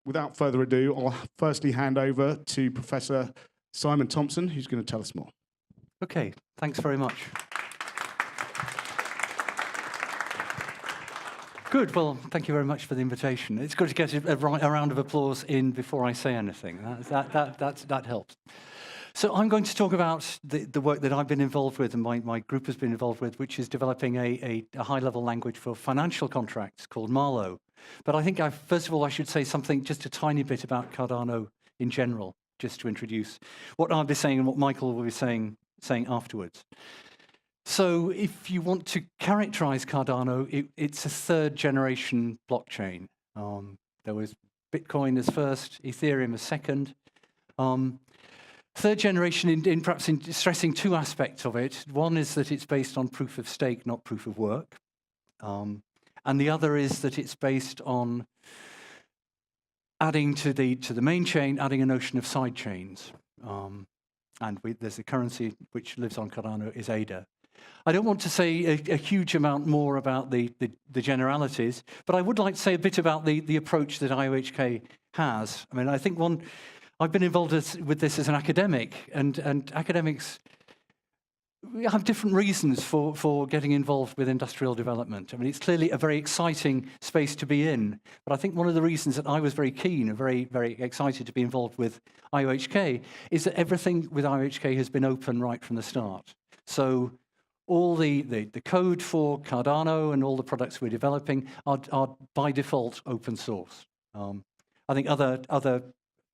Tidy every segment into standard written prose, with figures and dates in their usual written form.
without further ado, I'll firstly hand over to Professor Simon Thompson, who's going to tell us more. Okay, thanks very much. Good, well, thank you very much for the invitation. It's good to get a round of applause in before I say anything. That helps. So I'm going to talk about the work that I've been involved with and my group has been involved with, which is developing a high-level language for financial contracts called Marlowe. But I think, first of all, I should say something just a tiny bit about Cardano in general, just to introduce what I'll be saying and what Michael will be saying afterwards. So if you want to characterize Cardano, it's a third-generation blockchain. There was Bitcoin as first, Ethereum as second. Third generation, perhaps in stressing two aspects of it. One is that it's based on proof of stake, not proof of work. And the other is that it's based on adding to the main chain, adding a notion of side chains. There's a currency which lives on Cardano is ADA. I don't want to say a huge amount more about the generalities, but I would like to say a bit about the approach that IOHK has. I mean, I think I've been involved with this as an academic, and academics have different reasons for getting involved with industrial development. I mean, it's clearly a very exciting space to be in, but I think one of the reasons that I was very keen and very, very excited to be involved with IOHK is that everything with IOHK has been open right from the start. So all the code for Cardano and all the products we're developing are by default open source. I think other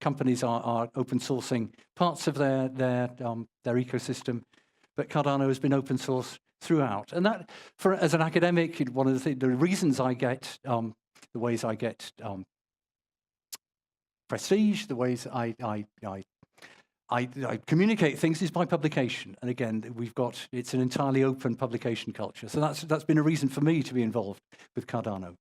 companies are open sourcing parts of their ecosystem, but Cardano has been open source throughout. And that, as an academic, one of the reasons I get, the ways I get prestige, the ways I communicate things is by publication. And again, it's an entirely open publication culture. So that's been a reason for me to be involved with Cardano.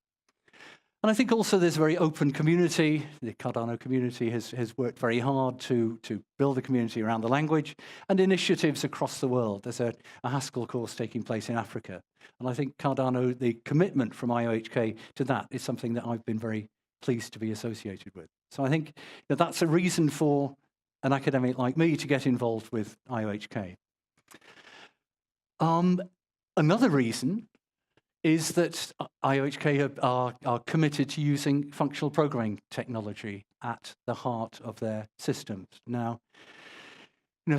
And I think also there's a very open community. The Cardano community has worked very hard to build a community around the language and initiatives across the world. There's a Haskell course taking place in Africa. And I think Cardano, the commitment from IOHK to that is something that I've been very pleased to be associated with. So I think that's a reason for an academic like me to get involved with IOHK. Another reason is that IOHK are committed to using functional programming technology at the heart of their systems. Now,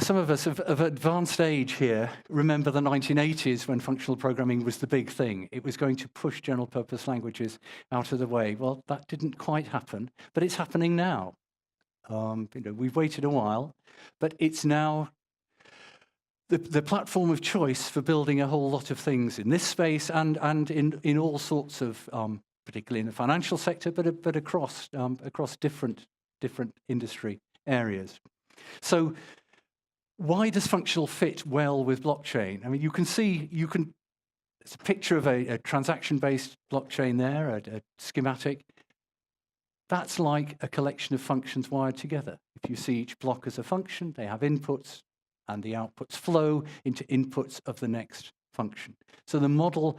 some of us of advanced age here remember the 1980s when functional programming was the big thing. It was going to push general purpose languages out of the way. Well, that didn't quite happen, but it's happening now. We've waited a while, but it's now the platform of choice for building a whole lot of things in this space and in all sorts of, particularly in the financial sector, but across different industry areas. So why does functional fit well with blockchain? I mean, it's a picture of a transaction-based blockchain there, a schematic. That's like a collection of functions wired together. If you see each block as a function, they have inputs, and the outputs flow into inputs of the next function. So the model,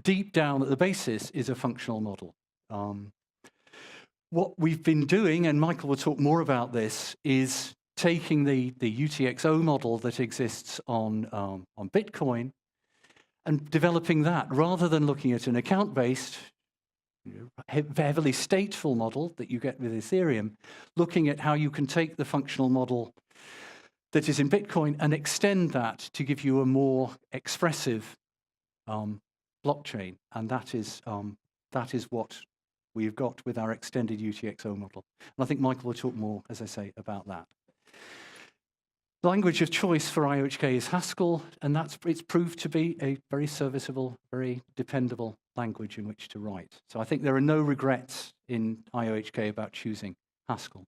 deep down at the basis, is a functional model. What we've been doing, and Michael will talk more about this, is taking the UTXO model that exists on Bitcoin and developing that, rather than looking at an account-based, heavily stateful model that you get with Ethereum, looking at how you can take the functional model that is in Bitcoin and extend that to give you a more expressive blockchain. And that is what we've got with our extended UTXO model. And I think Michael will talk more, as I say, about that. The language of choice for IOHK is Haskell, and it's proved to be a very serviceable, very dependable language in which to write. So I think there are no regrets in IOHK about choosing Haskell.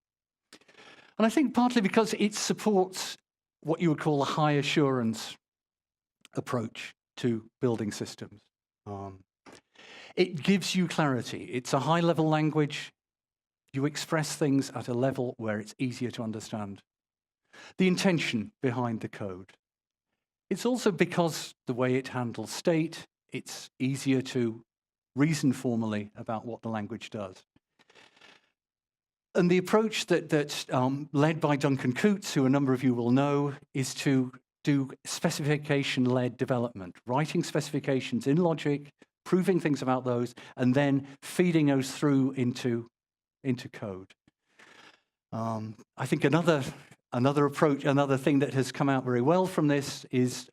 And I think partly because it supports what you would call a high assurance approach to building systems. It gives you clarity. It's a high-level language. You express things at a level where it's easier to understand. The intention behind the code. It's also because the way it handles state, it's easier to reason formally about what the language does. And the approach that's led by Duncan Coutts, who a number of you will know, is to do specification-led development, writing specifications in logic, proving things about those, and then feeding those through into code. I think another approach, another thing that has come out very well from this is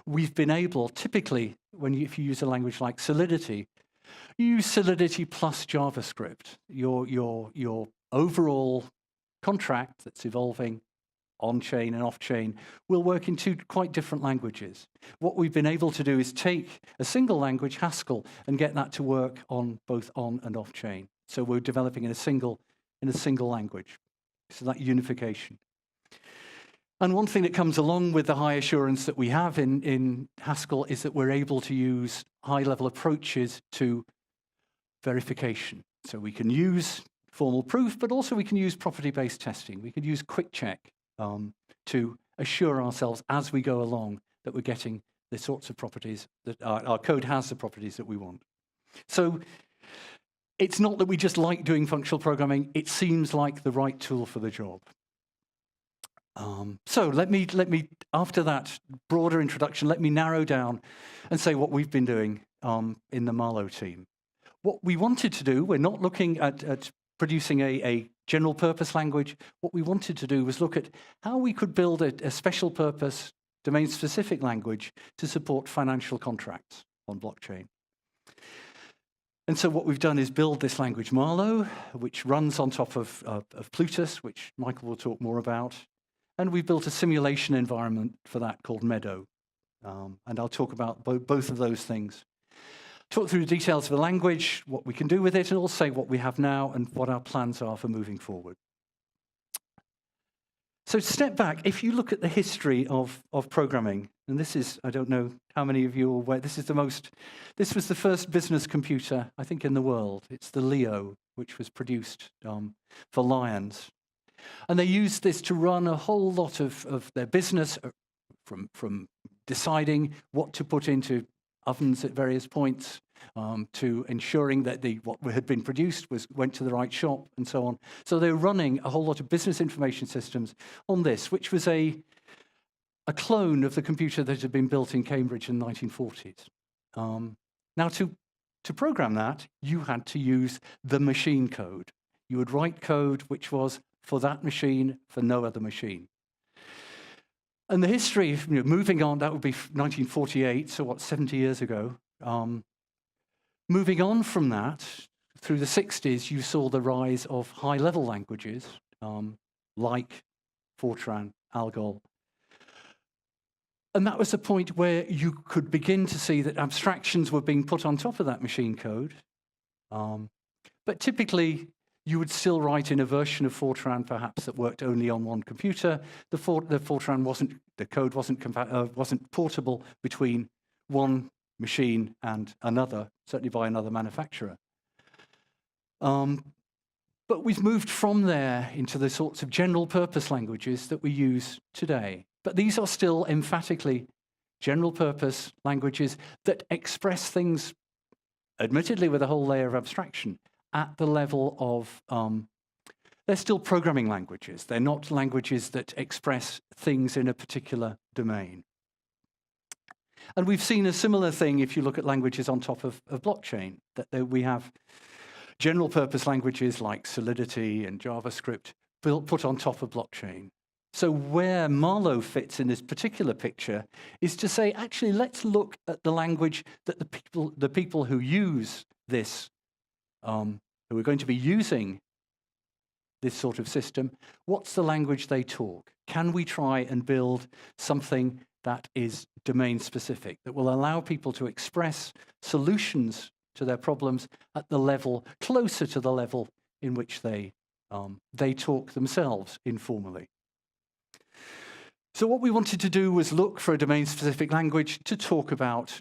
we've been able, typically, if you use a language like Solidity, you use Solidity plus JavaScript. Your overall contract that's evolving on-chain and off-chain will work in two quite different languages. What we've been able to do is take a single language, Haskell, and get that to work on both on and off-chain. So we're developing in a single language. So that unification. And one thing that comes along with the high assurance that we have in Haskell is that we're able to use high-level approaches to verification. So we can use formal proof, but also we can use property-based testing. We can use quick check to assure ourselves as we go along that we're getting the sorts of properties that our code has the properties that we want. So it's not that we just like doing functional programming, it seems like the right tool for the job. So let me, after that broader introduction, let me narrow down and say what we've been doing in the Marlowe team. What we wanted to do, we're not looking at producing a general purpose language. What we wanted to do was look at how we could build a special purpose, domain-specific language to support financial contracts on blockchain. And so what we've done is build this language Marlowe, which runs on top of Plutus, which Michael will talk more about. And we've built a simulation environment for that called Meadow. And I'll talk about both of those things. Talk through the details of the language, what we can do with it, and also what we have now and what our plans are for moving forward. So step back, if you look at the history of programming, and this is, I don't know how many of you are aware, this was the first business computer, I think, in the world. It's the Leo, which was produced for Lions. And they used this to run a whole lot of their business, from deciding what to put into ovens at various points, to ensuring that what had been produced went to the right shop, and so on. So they were running a whole lot of business information systems on this, which was a clone of the computer that had been built in Cambridge in the 1940s. Now, to program that, you had to use the machine code. You would write code which was for that machine, for no other machine. And the history, moving on, that would be 1948, so 70 years ago. Moving on from that, through the 60s, you saw the rise of high-level languages, like Fortran, Algol. And that was the point where you could begin to see that abstractions were being put on top of that machine code. But typically, you would still write in a version of Fortran, perhaps, that worked only on one computer. The code wasn't portable between one machine and another, certainly by another manufacturer. But we've moved from there into the sorts of general purpose languages that we use today. But these are still emphatically general purpose languages that express things, admittedly with a whole layer of abstraction, at the level of, they're still programming languages. They're not languages that express things in a particular domain. And we've seen a similar thing if you look at languages on top of blockchain, that we have general purpose languages like Solidity and JavaScript put on top of blockchain. So where Marlowe fits in this particular picture is to say, actually, let's look at the language that the people who use this, who are going to be using this sort of system, what's the language they talk? Can we try and build something that is domain-specific, that will allow people to express solutions to their problems at the level, closer to the level in which they talk themselves informally? So what we wanted to do was look for a domain-specific language to talk about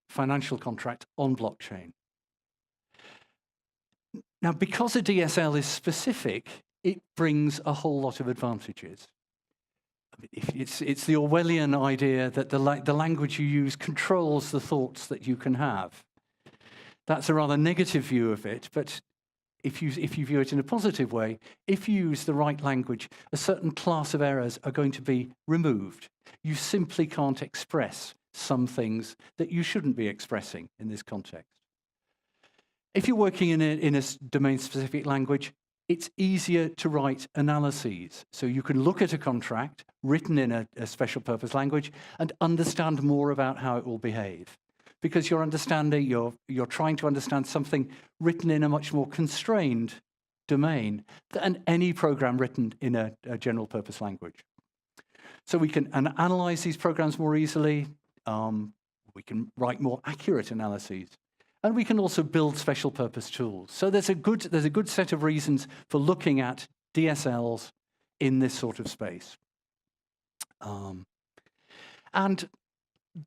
financial contract on blockchain. Now, because a DSL is specific, it brings a whole lot of advantages. It's the Orwellian idea that the language you use controls the thoughts that you can have. That's a rather negative view of it, but if you view it in a positive way, if you use the right language, a certain class of errors are going to be removed. You simply can't express some things that you shouldn't be expressing in this context. If you're working in a domain-specific language, it's easier to write analyses. So you can look at a contract written in a special purpose language and understand more about how it will behave. Because you're trying to understand something written in a much more constrained domain than any program written in a general purpose language. So we can analyze these programs more easily. We can write more accurate analyses. And we can also build special purpose tools. So there's a good set of reasons for looking at DSLs in this sort of space. And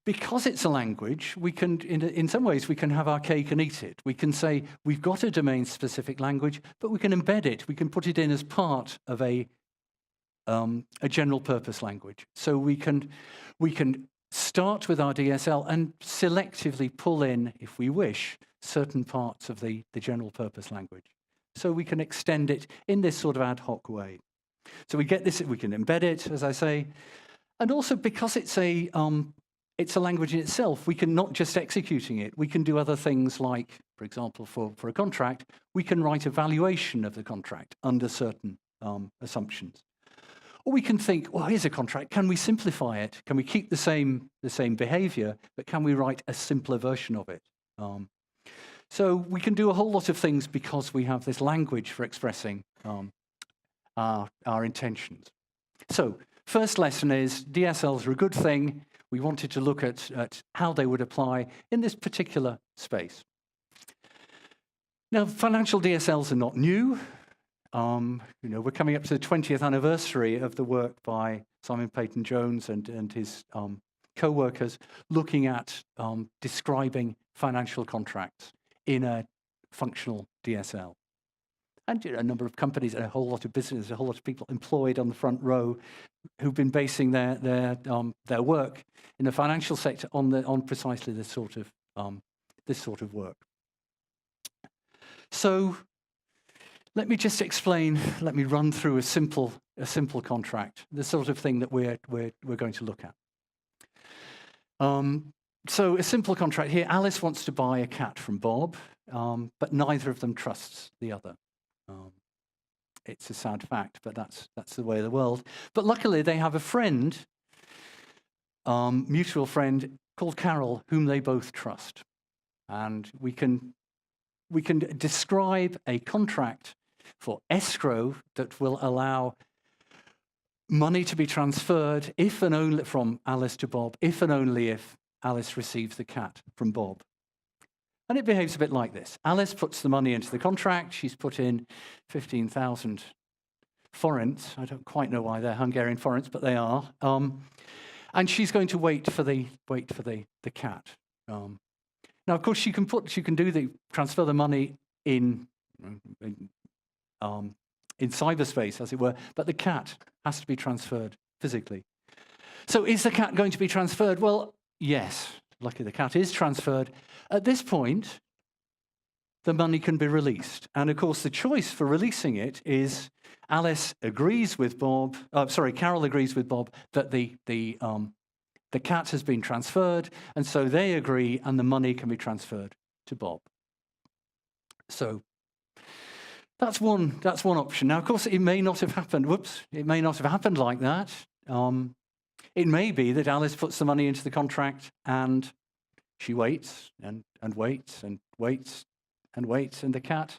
because it's a language, we can, in some ways, we can have our cake and eat it. We can say we've got a domain-specific language, but we can embed it. We can put it in as part of a general purpose language. So we can start with our DSL and selectively pull in, if we wish, certain parts of the general purpose language. So we can extend it in this sort of ad hoc way. So we get this, we can embed it, as I say, and also because it's a language in itself, we can not just executing it, we can do other things like, for example, for a contract, we can write a valuation of the contract under certain assumptions. Or we can think, well, here's a contract. Can we simplify it? Can we keep the same behavior, but can we write a simpler version of it? So we can do a whole lot of things because we have this language for expressing our intentions. So first lesson is DSLs are a good thing. We wanted to look at how they would apply in this particular space. Now, financial DSLs are not new. We're coming up to the 20th anniversary of the work by Simon Peyton-Jones and his co-workers looking at describing financial contracts in a functional DSL. And a number of companies, a whole lot of businesses, a whole lot of people employed on the front row who've been basing their work in the financial sector on precisely this sort of work. So let me just explain. Let me run through a simple contract, the sort of thing that we're going to look at. So a simple contract here. Alice wants to buy a cat from Bob, but neither of them trusts the other. It's a sad fact, but that's the way of the world. But luckily, they have a friend, mutual friend called Carol, whom they both trust, and we can describe a contract for escrow that will allow money to be transferred if and only from Alice to Bob, if and only if Alice receives the cat from Bob. And it behaves a bit like this. Alice puts the money into the contract. She's put in 15,000 forints. I don't quite know why they're Hungarian forints, but they are. And she's going to wait for the cat. Now, of course, she can transfer the money in cyberspace, as it were, but the cat has to be transferred physically. So is the cat going to be transferred? Well, yes. Luckily, the cat is transferred. At this point, the money can be released. And of course, the choice for releasing it is Carol agrees with Bob that the cat has been transferred, and so they agree, and the money can be transferred to Bob. So that's one option. Now, of course, it may not have happened. It may not have happened like that. It may be that Alice puts the money into the contract and she waits and waits and waits and waits, and the cat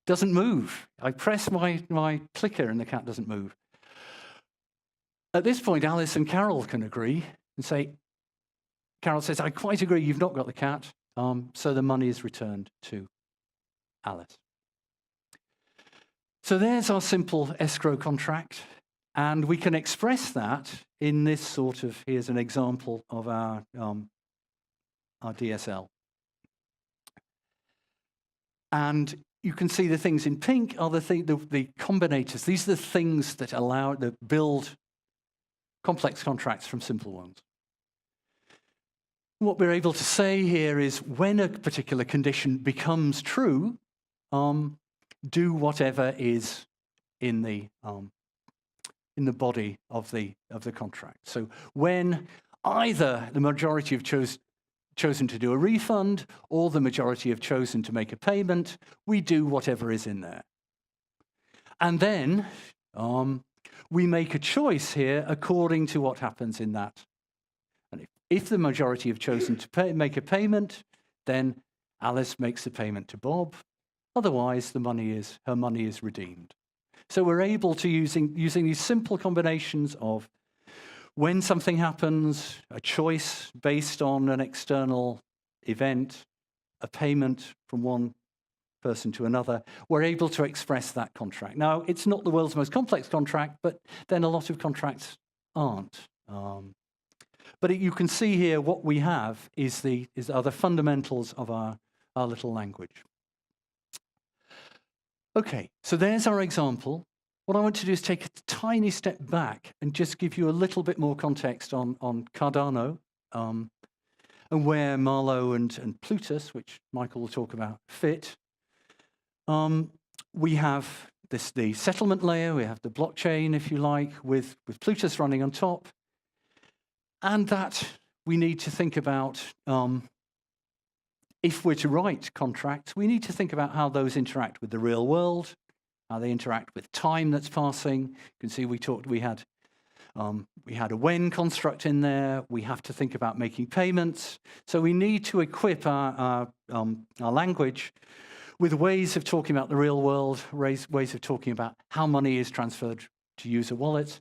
doesn't move. I press my clicker and the cat doesn't move. At this point, Alice and Carol can agree and say, Carol says, I quite agree, you've not got the cat, so the money is returned to Alice. So there's our simple escrow contract. And we can express that in this sort of, here's an example of our DSL. And you can see the things in pink are the combinators. These are the things that build complex contracts from simple ones. What we're able to say here is when a particular condition becomes true, do whatever is in the body of the contract. So when either the majority have chosen to do a refund or the majority have chosen to make a payment, we do whatever is in there. And then we make a choice here according to what happens in that. And if the majority have chosen to make a payment, then Alice makes the payment to Bob. Otherwise, her money is redeemed. So we're able to, using these simple combinations of when something happens, a choice based on an external event, a payment from one person to another, we're able to express that contract. Now, it's not the world's most complex contract, but then a lot of contracts aren't. But you can see here what we have are the fundamentals of our little language. Okay, so there's our example. What I want to do is take a tiny step back and just give you a little bit more context on Cardano and where Marlowe and Plutus, which Michael will talk about, fit. We have the settlement layer, we have the blockchain, if you like, with Plutus running on top. And that we need to think about, if we're to write contracts, we need to think about how those interact with the real world, how they interact with time that's passing. You can see we had a when construct in there. We have to think about making payments. So we need to equip our language with ways of talking about the real world, ways of talking about how money is transferred to user wallets.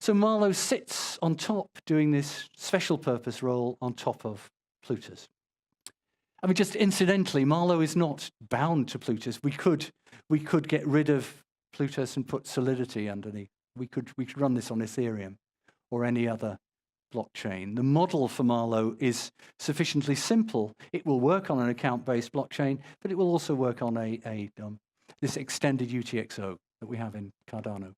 So Marlowe sits on top doing this special purpose role on top of Plutus. I mean, just incidentally, Marlowe is not bound to Plutus. We could get rid of Plutus and put Solidity underneath. We could run this on Ethereum or any other blockchain. The model for Marlowe is sufficiently simple. It will work on an account-based blockchain, but it will also work on this extended UTXO that we have in Cardano.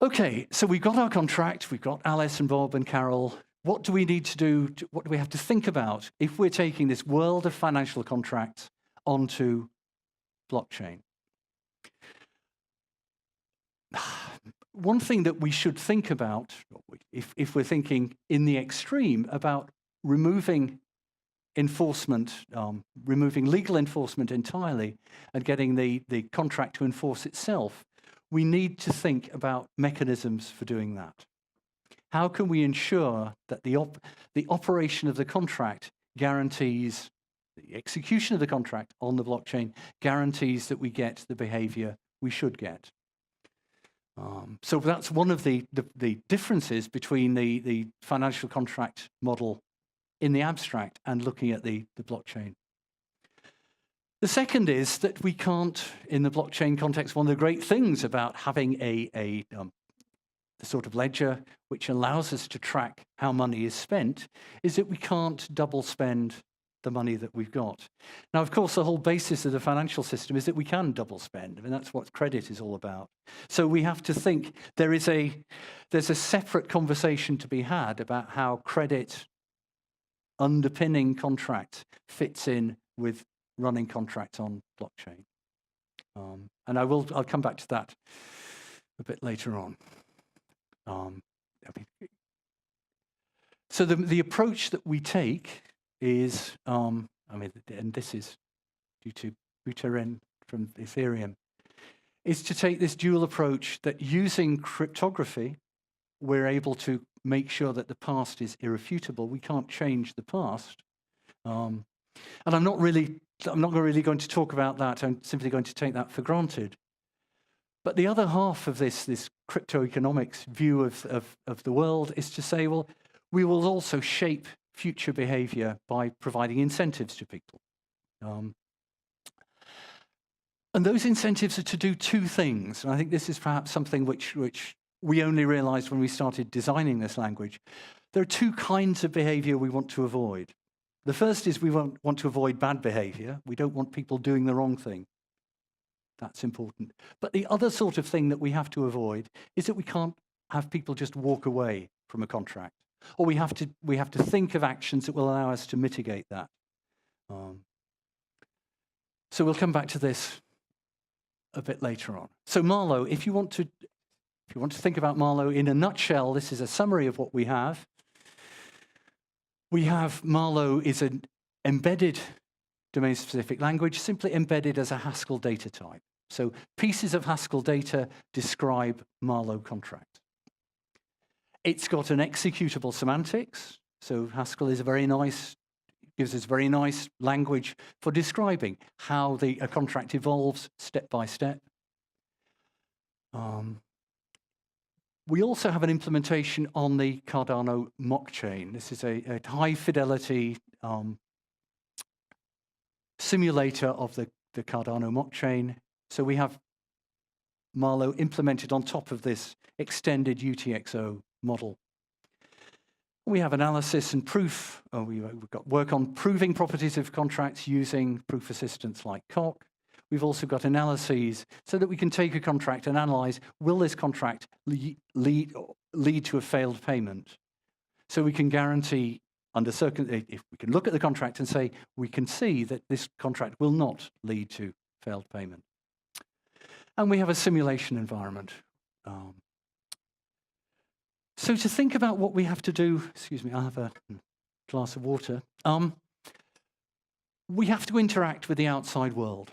Okay, so we've got our contract. We've got Alice and Bob and Carol. What do we need to do? What do we have to think about if we're taking this world of financial contracts onto blockchain? One thing that we should think about, if we're thinking in the extreme about removing enforcement, removing legal enforcement entirely and getting the contract to enforce itself, we need to think about mechanisms for doing that. How can we ensure that the operation of the contract guarantees, the execution of the contract on the blockchain guarantees that we get the behavior we should get? So that's one of the differences between the financial contract model in the abstract and looking at the blockchain. The second is that we can't, in the blockchain context, one of the great things about having the sort of ledger which allows us to track how money is spent is that we can't double spend the money that we've got. Now, of course, the whole basis of the financial system is that we can double spend. I mean, that's what credit is all about. So we have to think there's a separate conversation to be had about how credit underpinning contracts fits in with running contracts on blockchain. And I'll come back to that a bit later on. So the approach that we take is, and this is due to Buterin from Ethereum, is to take this dual approach that using cryptography, we're able to make sure that the past is irrefutable. We can't change the past. And I'm not really going to talk about that. I'm simply going to take that for granted. But the other half of this cryptoeconomics view of the world is to say, well, we will also shape future behavior by providing incentives to people. And those incentives are to do two things. And I think this is perhaps something which we only realized when we started designing this language. There are two kinds of behavior we want to avoid. The first is we want to avoid bad behavior. We don't want people doing the wrong thing. That's important. But the other sort of thing that we have to avoid is that we can't have people just walk away from a contract. Or we have to think of actions that will allow us to mitigate that. So we'll come back to this a bit later on. So Marlowe, if you want to think about Marlowe in a nutshell, this is a summary of what we have. We have Marlowe is an embedded domain-specific language, simply embedded as a Haskell data type. So pieces of Haskell data describe Marlowe contracts. It's got an executable semantics. So Haskell is gives us very nice language for describing how a contract evolves step by step. We also have an implementation on the Cardano mockchain. This is a high-fidelity simulator of the Cardano mockchain. So we have Marlowe implemented on top of this extended UTXO model. We have analysis and proof. We've got work on proving properties of contracts using proof assistants like Coq. We've also got analyses so that we can take a contract and analyze, will this contract lead to a failed payment? So we can guarantee under certain, if we can look at the contract and say, we can see that this contract will not lead to failed payment. And we have a simulation environment. So to think about what we have to do, excuse me, I'll have a glass of water. We have to interact with the outside world.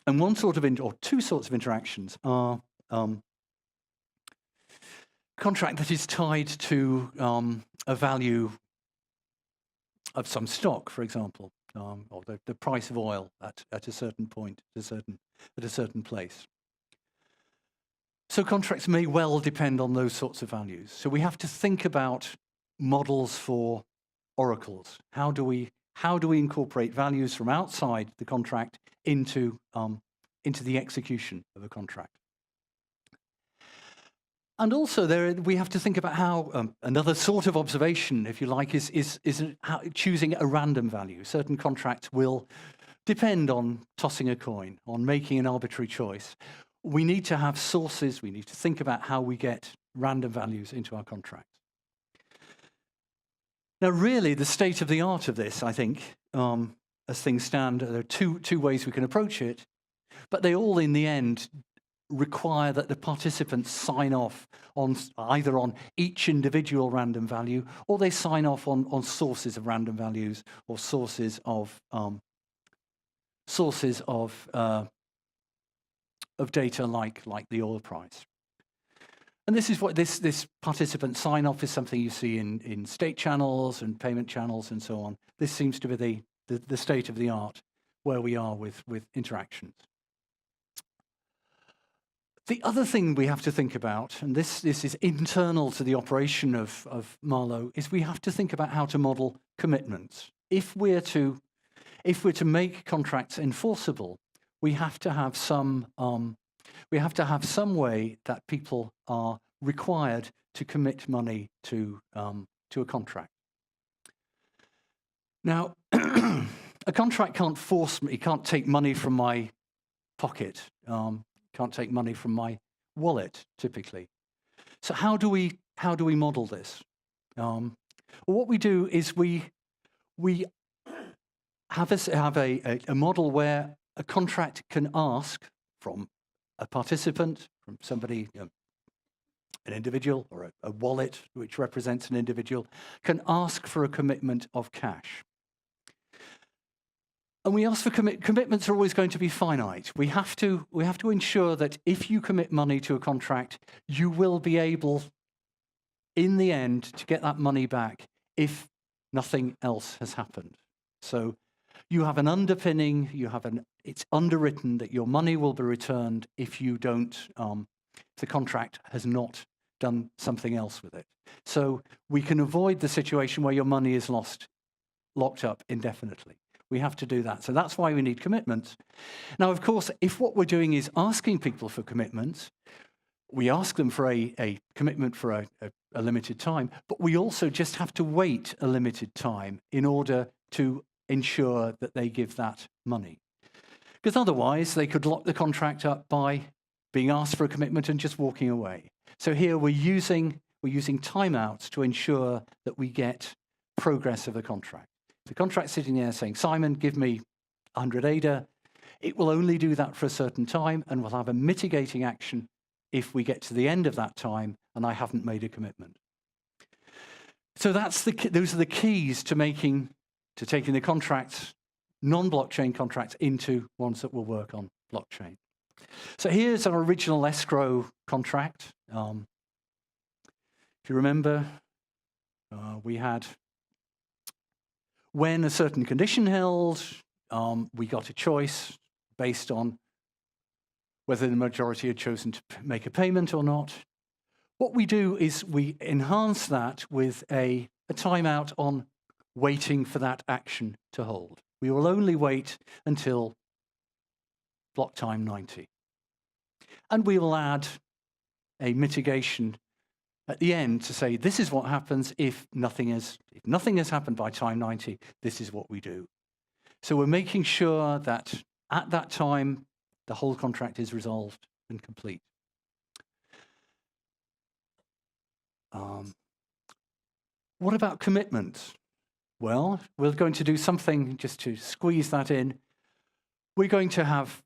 And one sort of, or two sorts of interactions are contract that is tied to a value of some stock, for example, or the price of oil at a certain point, at a certain place. So contracts may well depend on those sorts of values. So we have to think about models for oracles. How do we incorporate values from outside the contract into the execution of a contract? And also we have to think about how another sort of observation, if you like, is how choosing a random value. Certain contracts will depend on tossing a coin, on making an arbitrary choice. We need to have sources. We need to think about how we get random values into our contracts. Now, really, the state of the art of this, I think, as things stand, there are two ways we can approach it, but they all, in the end, require that the participants sign off on either on each individual random value, or they sign off on sources of random values or sources of data like the oil price. And this is what this participant sign-off is something you see in state channels and payment channels and so on. This seems to be the state of the art where we are with interactions. The other thing we have to think about, and this is internal to the operation of Marlowe, is we have to think about how to model commitments. If we're to make contracts enforceable, we have to have some way that people are required to commit money to a contract. Now, a contract can't force me, can't take money from my pocket, can't take money from my wallet, typically. So how do we model this? Well, what we do is we have a model where a contract can ask from a participant, from somebody, an individual, or a wallet which represents an individual, can ask for a commitment of cash. And we ask for commitments are always going to be finite. We have to ensure that if you commit money to a contract, you will be able, in the end, to get that money back if nothing else has happened. So you have an underpinning, it's underwritten that your money will be returned if you don't, if the contract has not done something else with it. So we can avoid the situation where your money is locked up indefinitely. We have to do that. So that's why we need commitments. Now, of course, if what we're doing is asking people for commitments, we ask them for a commitment for a limited time, but we also just have to wait a limited time in order to ensure that they give that money. Because otherwise, they could lock the contract up by being asked for a commitment and just walking away. So here we're using timeouts to ensure that we get progress of the contract. the contract's sitting there saying, Simon, give me 100 ADA, it will only do that for a certain time and will have a mitigating action if we get to the end of that time and I haven't made a commitment. So those are the keys to taking the contracts, non-blockchain contracts, into ones that will work on blockchain. So here's our original escrow contract. If you remember, we had, when a certain condition held, we got a choice based on whether the majority had chosen to make a payment or not. What we do is we enhance that with a timeout on waiting for that action to hold. We will only wait until block time 90. And we will add a mitigation at the end to say, this is what happens if nothing has happened by time 90, this is what we do. So we're making sure that at that time, the whole contract is resolved and complete. What about commitments? Well, we're going to do something just to squeeze that in. We're going to have,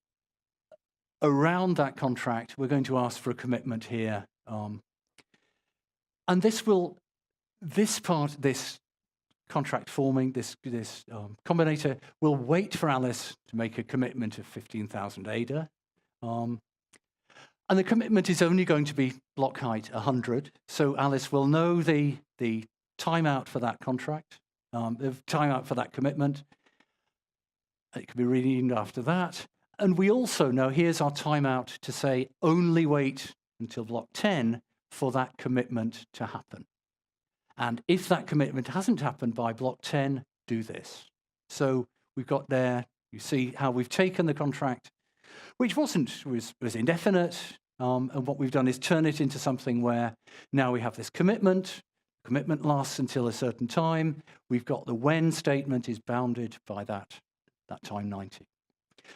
around that contract, we're going to ask for a commitment here. And this contract forming, this combinator will wait for Alice to make a commitment of 15,000 ADA. And the commitment is only going to be block height 100. So Alice will know the timeout for that contract, the timeout for that commitment. It can be renamed after that. And we also know, here's our timeout to say only wait until block 10 for that commitment to happen. And if that commitment hasn't happened by block 10, do this. So we've got there, you see how we've taken the contract, which was indefinite, and what we've done is turn it into something where now we have this commitment. Commitment lasts until a certain time. We've got the when statement is bounded by that time 90.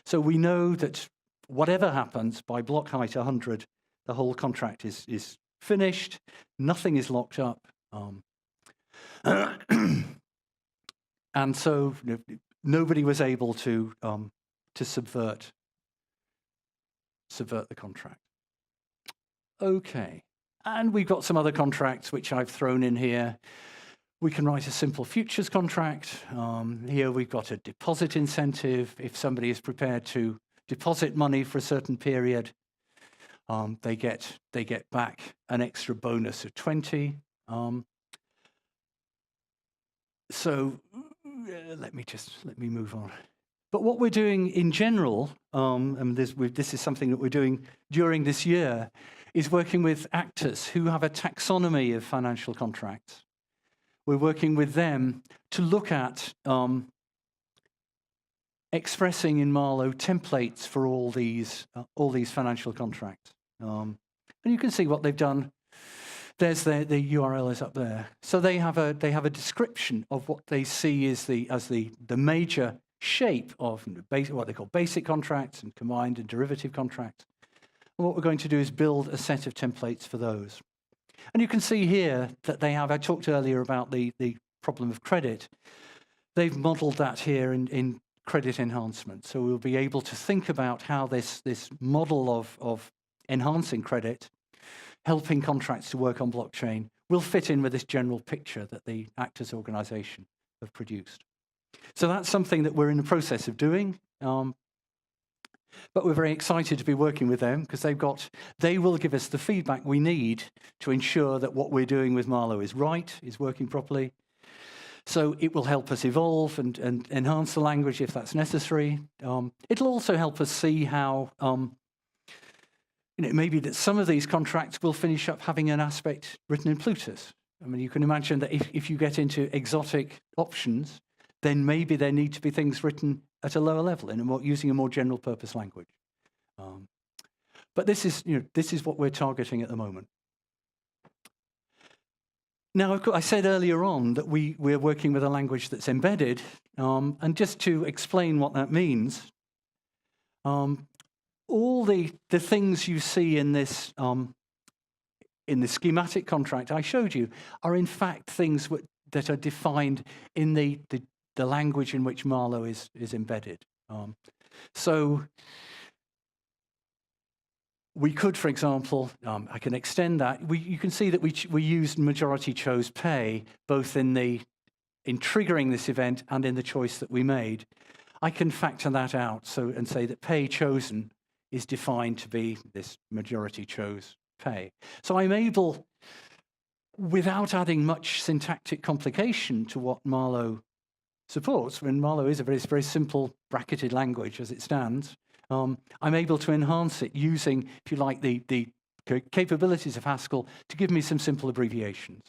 So we know that whatever happens by block height 100, the whole contract is finished. Nothing is locked up. And so nobody was able to subvert the contract. Okay, and we've got some other contracts which I've thrown in here. We can write a simple futures contract. Here we've got a deposit incentive. If somebody is prepared to deposit money for a certain period, they get back an extra bonus of 20. So let me move on. But what we're doing in general, and this is something that we're doing during this year, is working with actors who have a taxonomy of financial contracts. We're working with them to look at expressing in Marlowe templates for all these financial contracts. And you can see what they've done. There's the URL is up there. So they have a description of what they see as the major shape of what they call basic contracts and combined and derivative contracts. And what we're going to do is build a set of templates for those. And you can see here that they have, I talked earlier about the problem of credit. They've modeled that here in credit enhancement. So we'll be able to think about how this model of enhancing credit, helping contracts to work on blockchain, will fit in with this general picture that the Actors organization have produced. So that's something that we're in the process of doing. But we're very excited to be working with them because they will give us the feedback we need to ensure that what we're doing with Marlowe is right, is working properly. So it will help us evolve and enhance the language if that's necessary. It'll also help us see how maybe that some of these contracts will finish up having an aspect written in Plutus. I mean, you can imagine that if you get into exotic options, then maybe there need to be things written at a lower level using a more general purpose language. But this is what we're targeting at the moment. Now, I said earlier on that we're working with a language that's embedded, and just to explain what that means, all the things you see in this schematic contract I showed you are in fact things that are defined in the the language in which Marlowe is embedded. So we could, for example, I can extend that. You can see that we used majority chose pay, both in triggering this event and in the choice that we made. I can factor that out and say that pay chosen is defined to be this majority chose pay. So I'm able, without adding much syntactic complication to what Marlowe supports, when Marlowe is a very simple bracketed language as it stands, I'm able to enhance it using, if you like, the capabilities of Haskell to give me some simple abbreviations.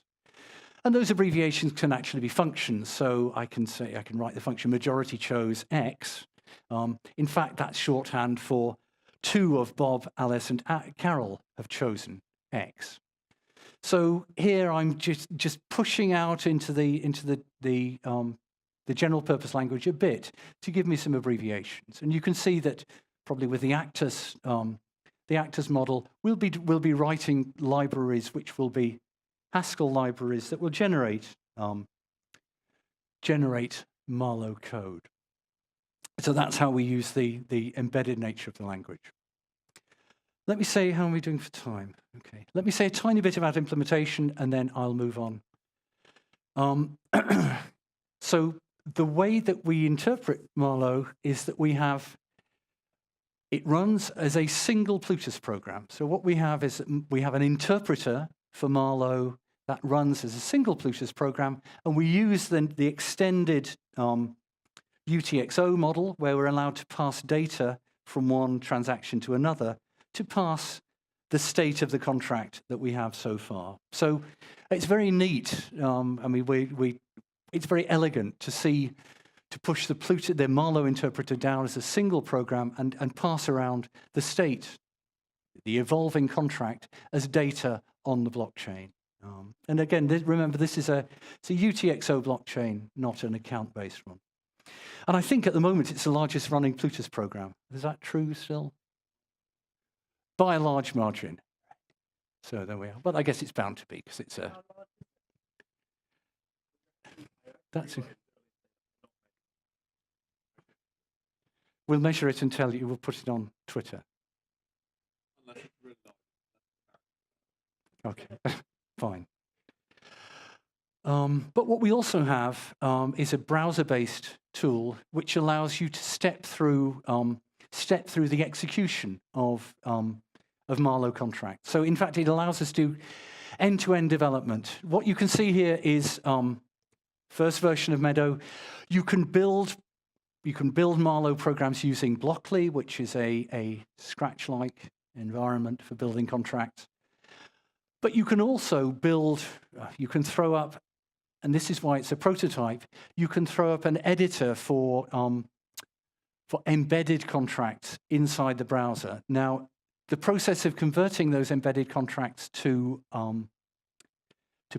And those abbreviations can actually be functions. So I can write the function majority chose X. In fact, that's shorthand for 2 of Bob, Alice, and Carol have chosen X. So here I'm just pushing out into the general purpose language a bit to give me some abbreviations. And you can see that probably with the actors model, we'll be writing libraries which will be Haskell libraries that will generate Marlowe code. So that's how we use the embedded nature of the language. Let me say, how are we doing for time? Okay. Let me say a tiny bit about implementation, and then I'll move on. So the way that we interpret Marlowe is that it runs as a single Plutus program. So what we have is we have an interpreter for Marlowe that runs as a single Plutus program, and we use the extended UTXO model, where we're allowed to pass data from one transaction to another to pass the state of the contract that we have so far. So it's very neat. I mean, it's very elegant to push the Marlowe interpreter down as a single program and pass around the state, the evolving contract, as data on the blockchain. And again, remember, this is a UTXO blockchain, not an account-based one. And I think at the moment it's the largest running Plutus program. Is that true still? By a large margin. So there we are. But I guess it's bound to be, because it's a... We'll measure it and tell you. We'll put it on Twitter. Okay, fine. But what we also have is a browser-based tool which allows you to step through the execution of Marlowe contracts. So in fact, it allows us to end-to-end development. What you can see here is first version of Meadow. You can build Marlowe programs using Blockly, which is a Scratch-like environment for building contracts. But you can also you can throw up, and this is why it's a prototype, you can throw up an editor for embedded contracts inside the browser. Now, the process of converting those embedded contracts to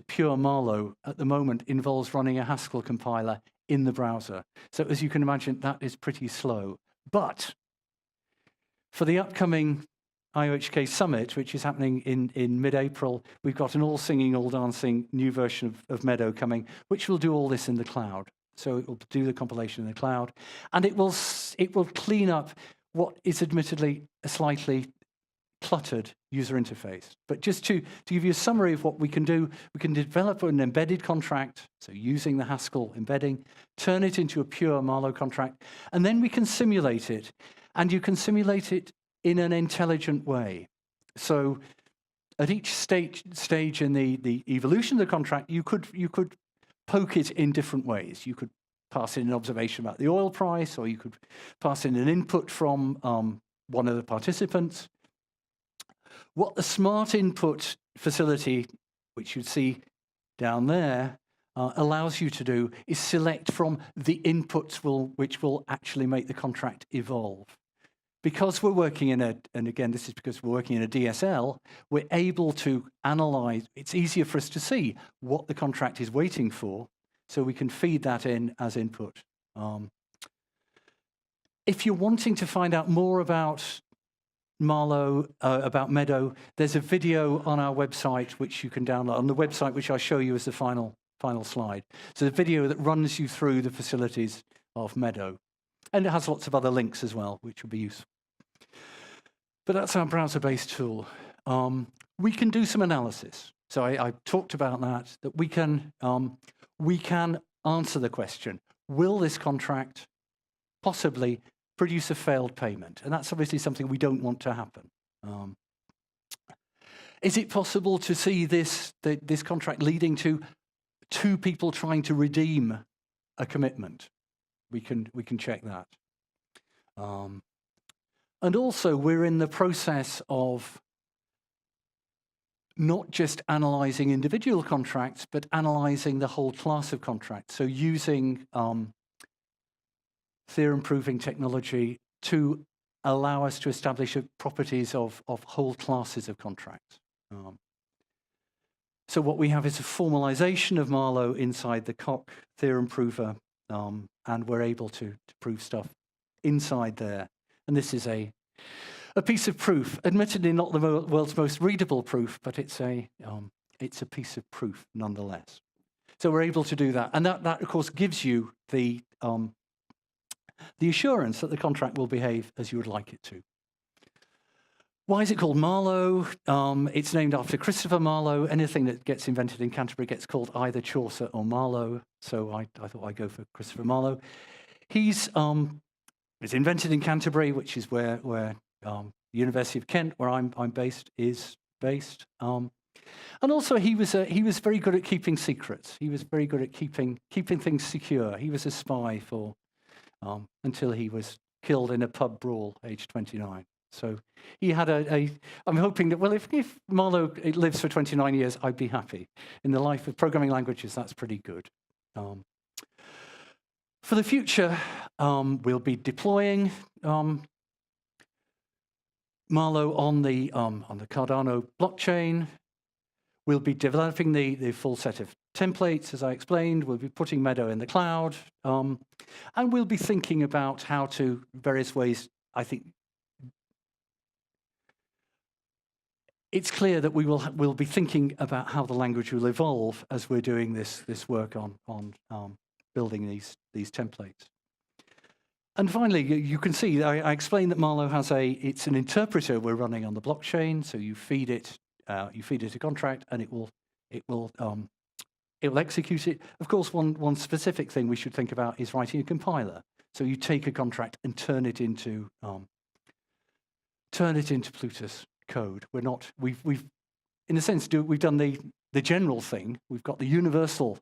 pure Marlowe at the moment involves running a Haskell compiler in the browser. So as you can imagine, that is pretty slow. But for the upcoming IOHK Summit, which is happening in mid-April, we've got an all-singing, all-dancing new version of Meadow coming, which will do all this in the cloud. So it will do the compilation in the cloud, and it will clean up what is admittedly a slightly cluttered user interface. But just to give you a summary of what we can do, we can develop an embedded contract, so using the Haskell embedding, turn it into a pure Marlowe contract, and then we can simulate it. And you can simulate it in an intelligent way. So at each stage in the evolution of the contract, you could poke it in different ways. You could pass in an observation about the oil price, or you could pass in an input from one of the participants. What the smart input facility, which you'd see down there, allows you to do is select from the inputs which will actually make the contract evolve. Because we're working and again, this is because we're working in a DSL, we're able to analyze, it's easier for us to see what the contract is waiting for, so we can feed that in as input. If you're wanting to find out more about Marlowe, about Meadow, there's a video on our website which you can download, on the website which I'll show you as the final final slide. So the video that runs you through the facilities of Meadow. And it has lots of other links as well, which will be useful. But that's our browser-based tool. We can do some analysis. So I talked about that we can answer the question, will this contract possibly produce a failed payment? And that's obviously something we don't want to happen. Is it possible to see this contract leading to two people trying to redeem a commitment? We can check that. And also, we're in the process of not just analyzing individual contracts, but analyzing the whole class of contracts. So using theorem-proving technology to allow us to establish properties of whole classes of contracts. So what we have is a formalization of Marlowe inside the Coq theorem prover, and we're able to prove stuff inside there. And this is a piece of proof, admittedly not the world's most readable proof, but it's a piece of proof nonetheless. So we're able to do that, and that of course gives you the assurance that the contract will behave as you would like it to. Why is it called Marlowe? It's named after Christopher Marlowe. Anything that gets invented in Canterbury gets called either Chaucer or Marlowe. So I thought I'd go for Christopher Marlowe. He's invented in Canterbury, which is where the University of Kent, where I'm based, is based. And also he was very good at keeping secrets. He was very good at keeping things secure. He was a spy for until he was killed in a pub brawl, aged 29. So he had I'm hoping that, well, if Marlowe lives for 29 years, I'd be happy. In the life of programming languages, that's pretty good. For the future, we'll be deploying Marlowe on the Cardano blockchain. We'll be developing the full set of templates, as I explained. We'll be putting Meadow in the cloud. And we'll be thinking about how to, various ways, I think, it's clear that we'll be thinking about how the language will evolve as we're doing this work on building these templates. And finally, you can see I explained that Marlowe it's an interpreter we're running on the blockchain. So you feed it a contract, and it will execute it. Of course, one specific thing we should think about is writing a compiler. So you take a contract and turn it into Plutus code. We've in a sense we've done the general thing. We've got the universal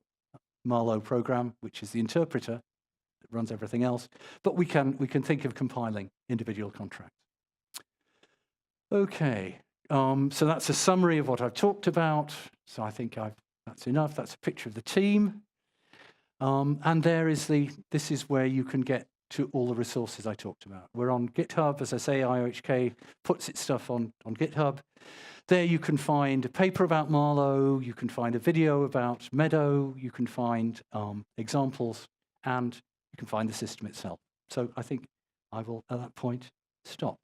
Marlowe program, which is the interpreter that runs everything else, but we can think of compiling individual contracts. Okay, so that's a summary of what I've talked about. So I think that's enough. That's a picture of the team, and this is where you can get to all the resources I talked about. We're on GitHub, as I say. IOHK puts its stuff on GitHub. There you can find a paper about Marlowe, you can find a video about Meadow, you can find examples, and you can find the system itself. So I think I will, at that point, stop.